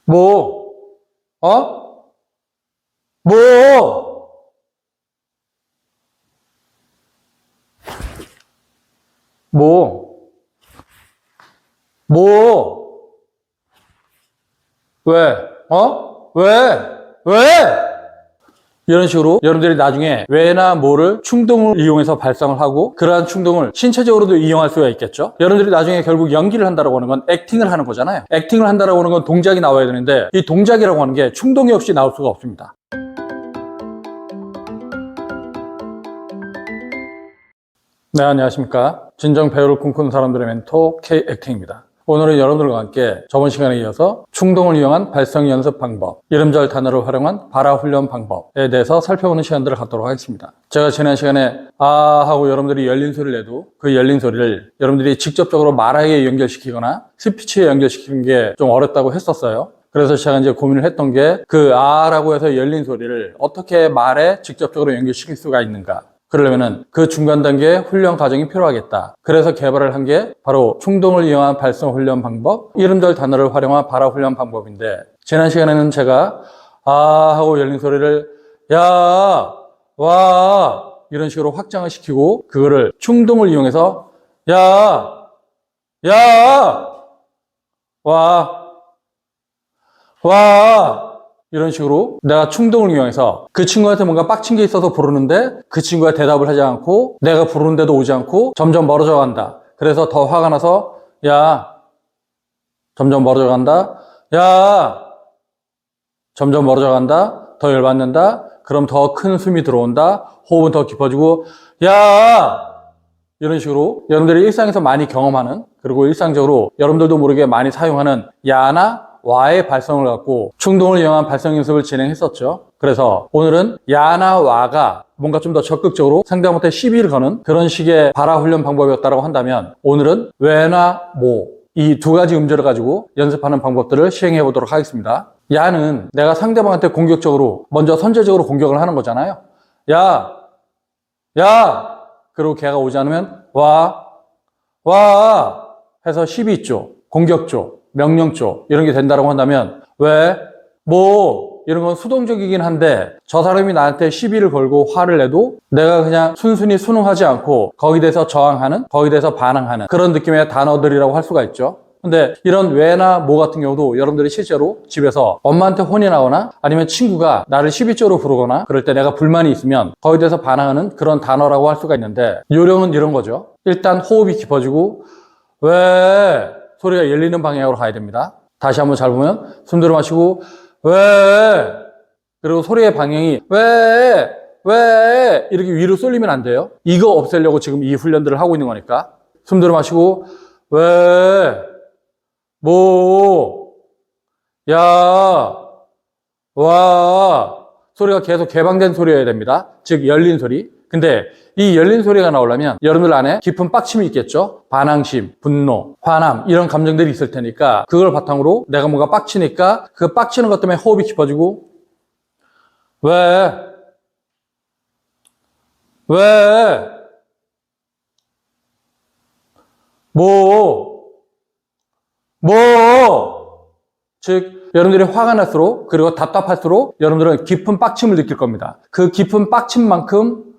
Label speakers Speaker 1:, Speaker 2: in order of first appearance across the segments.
Speaker 1: 뭐, 어? 뭐, 뭐, 뭐, 왜, 왜? 이런 식으로 여러분들이 나중에 왜나 뭐를 충동을 이용해서 발성을 하고 그러한 충동을 신체적으로도 이용할 수가 있겠죠. 여러분들이 나중에 결국 연기를 한다고 하는 건 액팅을 하는 거잖아요. 액팅을 한다고 하는 건 동작이 나와야 되는데 이 동작이라고 하는 게 충동이 없이 나올 수가 없습니다. 네, 안녕하십니까. 진정 배우를 꿈꾸는 사람들의 멘토 K-액팅입니다. 오늘은 여러분들과 함께 저번 시간에 이어서 충동을 이용한 발성 연습 방법, 이름절 단어를 활용한 발화 훈련 방법에 대해서 살펴보는 시간들을 갖도록 하겠습니다. 제가 지난 시간에 아 하고 여러분들이 열린 소리를 내도 그 열린 소리를 여러분들이 직접적으로 말하기에 연결시키거나 스피치에 연결시키는 게 좀 어렵다고 했었어요. 그래서 제가 이제 고민을 했던 게 그 아라고 해서 열린 소리를 어떻게 말에 직접적으로 연결시킬 수가 있는가. 그러려면은 그 중간 단계의 훈련 과정이 필요하겠다. 그래서 개발을 한 게 바로 충동을 이용한 발성 훈련 방법, 이름절 단어를 활용한 발화 훈련 방법인데, 지난 시간에는 제가 아 하고 열린 소리를 야, 와 이런 식으로 확장을 시키고 그거를 충동을 이용해서 야, 야, 와 이런 식으로 내가 충동을 이용해서 그 친구한테 뭔가 빡친 게 있어서 부르는데 그 친구가 대답을 하지 않고 내가 부르는데도 오지 않고 점점 멀어져 간다. 그래서 더 화가 나서 야, 점점 멀어져 간다. 야, 점점 멀어져 간다. 더 열받는다. 그럼 더 큰 숨이 들어온다. 호흡은 더 깊어지고 야, 이런 식으로 여러분들이 일상에서 많이 경험하는, 그리고 일상적으로 여러분들도 모르게 많이 사용하는 야나 와의 발성을 갖고 충동을 이용한 발성 연습을 진행했었죠. 그래서 오늘은 야나 와가 뭔가 좀 더 적극적으로 상대방한테 시비를 거는 그런 식의 발화 훈련 방법이었다고 한다면, 오늘은 왜나 뭐 이 두 가지 음절을 가지고 연습하는 방법들을 시행해 보도록 하겠습니다. 야는 내가 상대방한테 공격적으로 먼저 선제적으로 공격을 하는 거잖아요. 야, 그리고 걔가 오지 않으면 와 해서 시비 쪽, 공격 쪽, 명령 쪽 이런 게 된다고 한다면, 왜, 뭐 이런 건 수동적이긴 한데 저 사람이 나한테 시비를 걸고 화를 내도 내가 그냥 순순히 순응하지 않고 거기에 대해서 저항하는, 거기에 대해서 반항하는 그런 느낌의 단어들이라고 할 수가 있죠. 근데 이런 왜나 뭐 같은 경우도 여러분들이 실제로 집에서 엄마한테 혼이 나거나 아니면 친구가 나를 시비조로 부르거나 그럴 때 내가 불만이 있으면 거기에 대해서 반항하는 그런 단어라고 할 수가 있는데, 요령은 이런 거죠. 일단 호흡이 깊어지고 왜 소리가 열리는 방향으로 가야 됩니다. 다시 한번 잘 보면 숨 들어 마시고 왜, 그리고 소리의 방향이 왜 이렇게 위로 쏠리면 안 돼요. 이거 없애려고 지금 이 훈련들을 하고 있는 거니까. 숨 들어 마시고 왜, 뭐, 야, 와 소리가 계속 개방된 소리여야 됩니다. 즉 열린 소리. 근데 이 열린 소리가 나오려면 여러분들 안에 깊은 빡침이 있겠죠. 반항심, 분노, 화남 이런 감정들이 있을 테니까 그걸 바탕으로 내가 뭔가 빡치니까 그 빡치는 것 때문에 호흡이 깊어지고 왜, 왜, 뭐, 즉 여러분들이 화가 날수록, 그리고 답답할수록 여러분들은 깊은 빡침을 느낄 겁니다. 그 깊은 빡침만큼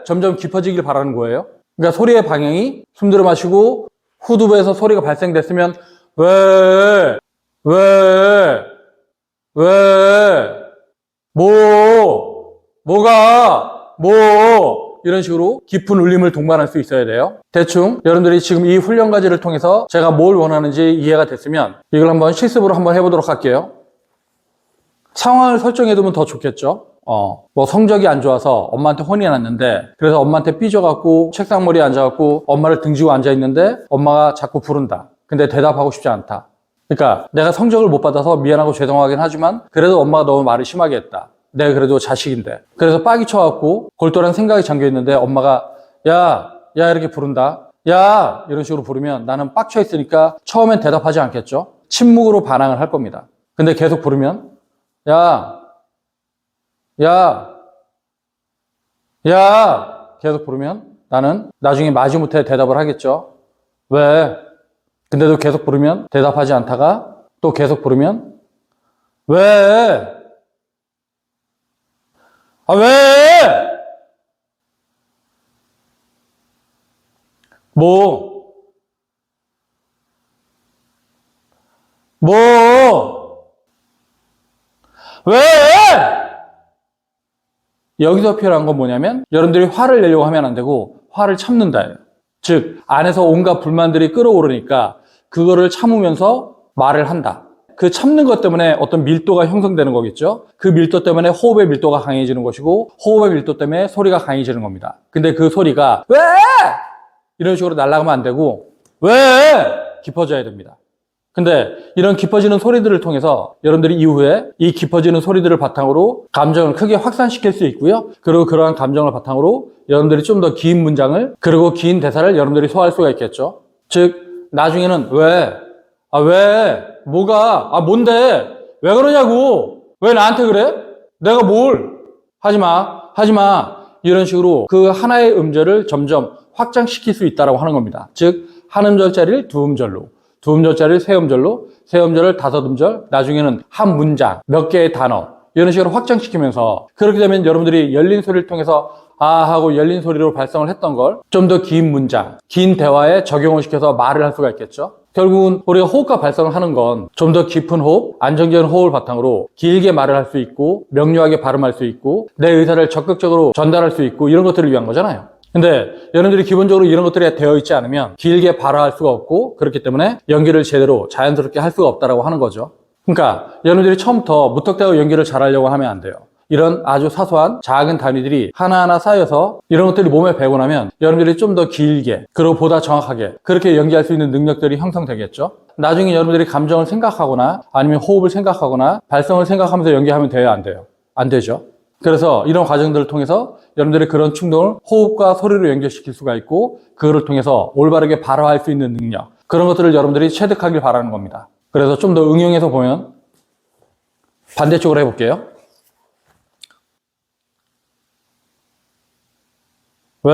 Speaker 1: 점점 깊어지길 바라는 거예요. 그러니까 소리의 방향이 숨 들어 마시고 후두부에서 소리가 발생됐으면 왜, 왜, 왜, 뭐 이런 식으로 깊은 울림을 동반할 수 있어야 돼요. 대충 여러분들이 지금 이 훈련 과제를 통해서 제가 뭘 원하는지 이해가 됐으면 이걸 한번 실습으로 한번 해보도록 할게요. 상황을 설정해 두면 더 좋겠죠. 뭐 성적이 안 좋아서 엄마한테 혼이 났는데, 그래서 엄마한테 삐져갖고 책상머리에 앉아갖고 엄마를 등지고 앉아있는데 엄마가 자꾸 부른다. 근데 대답하고 싶지 않다. 그러니까 내가 성적을 못 받아서 미안하고 죄송하긴 하지만 그래도 엄마가 너무 말을 심하게 했다. 내가 그래도 자식인데. 그래서 빡이 쳐갖고 골똘한 생각이 잠겨있는데 엄마가 야 이렇게 부른다. 야 이런 식으로 부르면 나는 빡쳐 있으니까 처음엔 대답하지 않겠죠. 침묵으로 반항을 할 겁니다. 근데 계속 부르면 야 계속 부르면 나는 나중에 마지못해 대답을 하겠죠. 왜? 근데도 계속 부르면 대답하지 않다가 또 계속 부르면 왜? 아, 왜? 뭐? 뭐? 왜? 여기서 필요한 건 뭐냐면 여러분들이 화를 내려고 하면 안 되고 화를 참는다예요. 즉 안에서 온갖 불만들이 끌어오르니까 그거를 참으면서 말을 한다. 그 참는 것 때문에 어떤 밀도가 형성되는 거겠죠. 그 밀도 때문에 호흡의 밀도가 강해지는 것이고 호흡의 밀도 때문에 소리가 강해지는 겁니다. 근데 그 소리가 왜? 이런 식으로 날아가면 안 되고 왜? 깊어져야 됩니다. 근데 이런 깊어지는 소리들을 통해서 여러분들이 이후에 이 깊어지는 소리들을 바탕으로 감정을 크게 확산시킬 수 있고요. 그리고 그러한 감정을 바탕으로 여러분들이 좀 더 긴 문장을 그리고 긴 대사를 여러분들이 소화할 수가 있겠죠. 즉 나중에는 왜? 아 왜? 뭐가? 아 뭔데? 왜 그러냐고? 왜 나한테 그래? 내가 뭘? 하지마 이런 식으로 그 하나의 음절을 점점 확장시킬 수 있다고 하는 겁니다. 즉 한 음절짜리를 두 음절로, 두 음절짜리를 세 음절로, 세 음절을 다섯 음절, 나중에는 한 문장, 몇 개의 단어 이런 식으로 확장시키면서 그렇게 되면 여러분들이 열린 소리를 통해서 아 하고 열린 소리로 발성을 했던 걸 좀 더 긴 문장, 긴 대화에 적용을 시켜서 말을 할 수가 있겠죠. 결국은 우리가 호흡과 발성을 하는 건 좀 더 깊은 호흡, 안정적인 호흡을 바탕으로 길게 말을 할 수 있고 명료하게 발음할 수 있고 내 의사를 적극적으로 전달할 수 있고 이런 것들을 위한 거잖아요. 근데 여러분들이 기본적으로 이런 것들이 되어 있지 않으면 길게 발화할 수가 없고 그렇기 때문에 연기를 제대로 자연스럽게 할 수가 없다고 하는 거죠. 그러니까 여러분들이 처음부터 무턱대고 연기를 잘하려고 하면 안 돼요. 이런 아주 사소한 작은 단위들이 하나하나 쌓여서 이런 것들이 몸에 배고 나면 여러분들이 좀 더 길게 그리고 보다 정확하게 그렇게 연기할 수 있는 능력들이 형성되겠죠. 나중에 여러분들이 감정을 생각하거나 아니면 호흡을 생각하거나 발성을 생각하면서 연기하면 돼요, 안 돼요? 안 되죠. 그래서 이런 과정들을 통해서 여러분들이 그런 충동을 호흡과 소리로 연결시킬 수가 있고 그거를 통해서 올바르게 발화할 수 있는 능력 그런 것들을 여러분들이 체득하길 바라는 겁니다. 그래서 좀 더 응용해서 보면 반대쪽으로 해볼게요. 왜?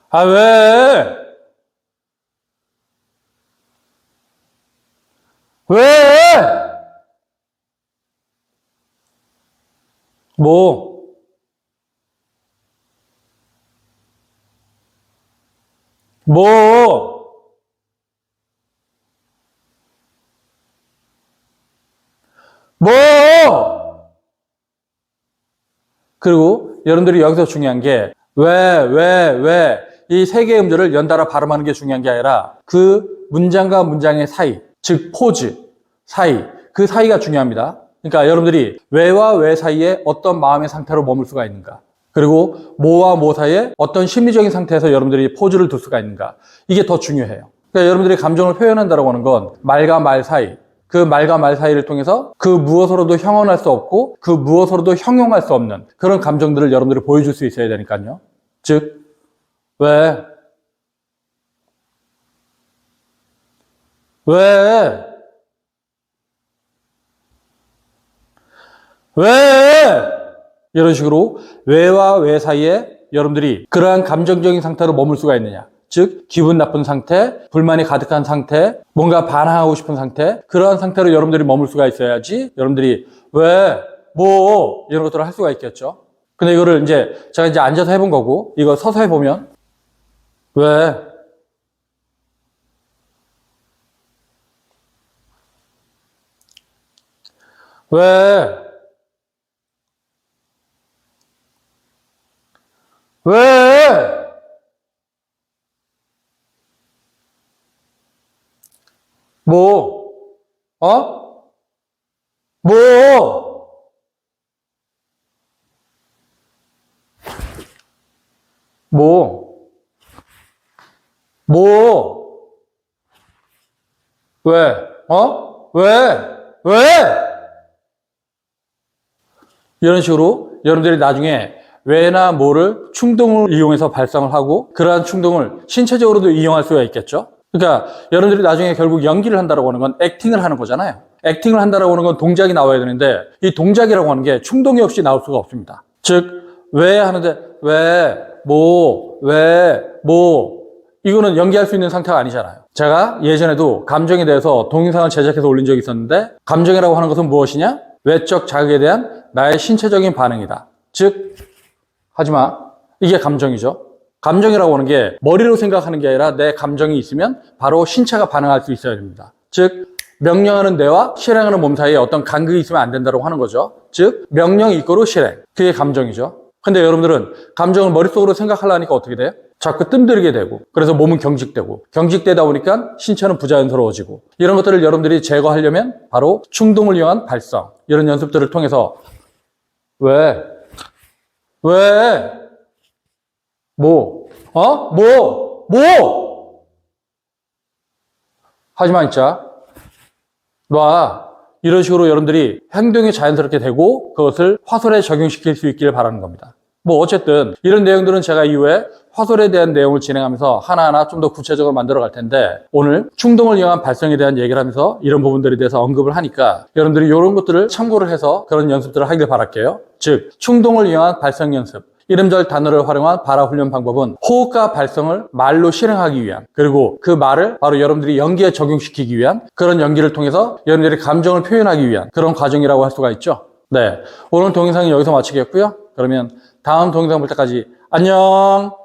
Speaker 1: 아, 왜? 왜? 뭐? 뭐? 뭐? 그리고 여러분들이 여기서 중요한 게 왜? 이 세 개의 음절을 연달아 발음하는 게 중요한 게 아니라 그 문장과 문장의 사이, 즉 포즈 사이, 그 사이가 중요합니다. 그러니까 여러분들이 왜와 왜 사이에 어떤 마음의 상태로 머물 수가 있는가 그리고 뭐와 뭐 사이에 어떤 심리적인 상태에서 여러분들이 포즈를 둘 수가 있는가 이게 더 중요해요. 그러니까 여러분들이 감정을 표현한다고 하는 건 말과 말 사이 그 말과 말 사이를 통해서 그 무엇으로도 형언할 수 없고 그 무엇으로도 형용할 수 없는 그런 감정들을 여러분들이 보여줄 수 있어야 되니까요. 즉 왜? 왜? 왜? 이런 식으로 왜와 왜 사이에 여러분들이 그러한 감정적인 상태로 머물 수가 있느냐. 즉 기분 나쁜 상태, 불만이 가득한 상태, 뭔가 반항하고 싶은 상태 그러한 상태로 여러분들이 머물 수가 있어야지 여러분들이 왜, 뭐 이런 것들을 할 수가 있겠죠. 근데 이거를 제가 앉아서 해본 거고 이거 서서 해보면 왜? 왜? 왜? 뭐? 어? 뭐? 뭐? 뭐? 왜? 어? 왜? 왜? 이런 식으로 여러분들이 나중에 왜나 뭐를 충동을 이용해서 발성을 하고 그러한 충동을 신체적으로도 이용할 수가 있겠죠. 그러니까 여러분들이 나중에 결국 연기를 한다고 하는 건 액팅을 하는 거잖아요. 액팅을 한다고 하는 건 동작이 나와야 되는데 이 동작이라고 하는 게 충동이 없이 나올 수가 없습니다. 즉 왜 하는데 왜, 이거는 연기할 수 있는 상태가 아니잖아요. 제가 예전에도 감정에 대해서 동영상을 제작해서 올린 적이 있었는데 감정이라고 하는 것은 무엇이냐? 외적 자극에 대한 나의 신체적인 반응이다. 즉 하지마. 이게 감정이죠. 감정이라고 하는 게 머리로 생각하는 게 아니라 내 감정이 있으면 바로 신체가 반응할 수 있어야 됩니다. 즉 명령하는 뇌와 실행하는 몸 사이에 어떤 간극이 있으면 안 된다고 하는 거죠. 즉 명령 이꼬르 실행. 그게 감정이죠. 근데 여러분들은 감정을 머릿속으로 생각하려니까 어떻게 돼요? 자꾸 뜸들이게 되고 그래서 몸은 경직되고 경직되다 보니까 신체는 부자연스러워지고 이런 것들을 여러분들이 제거하려면 바로 충동을 이용한 발성 이런 연습들을 통해서 왜? 하지마 진짜 놔 이런 식으로 여러분들이 행동이 자연스럽게 되고 그것을 화술에 적용시킬 수 있기를 바라는 겁니다. 뭐 어쨌든 이런 내용들은 제가 이후에 화술에 대한 내용을 진행하면서 하나하나 좀 더 구체적으로 만들어 갈 텐데 오늘 충동을 이용한 발성에 대한 얘기를 하면서 이런 부분들에 대해서 언급을 하니까 여러분들이 이런 것들을 참고를 해서 그런 연습들을 하길 바랄게요. 즉 충동을 이용한 발성 연습 이름절 단어를 활용한 발화 훈련 방법은 호흡과 발성을 말로 실행하기 위한 그리고 그 말을 바로 여러분들이 연기에 적용시키기 위한 그런 연기를 통해서 여러분들이 감정을 표현하기 위한 그런 과정이라고 할 수가 있죠. 네, 오늘 동영상은 여기서 마치겠고요. 그러면 다음 동영상 볼 때까지 안녕.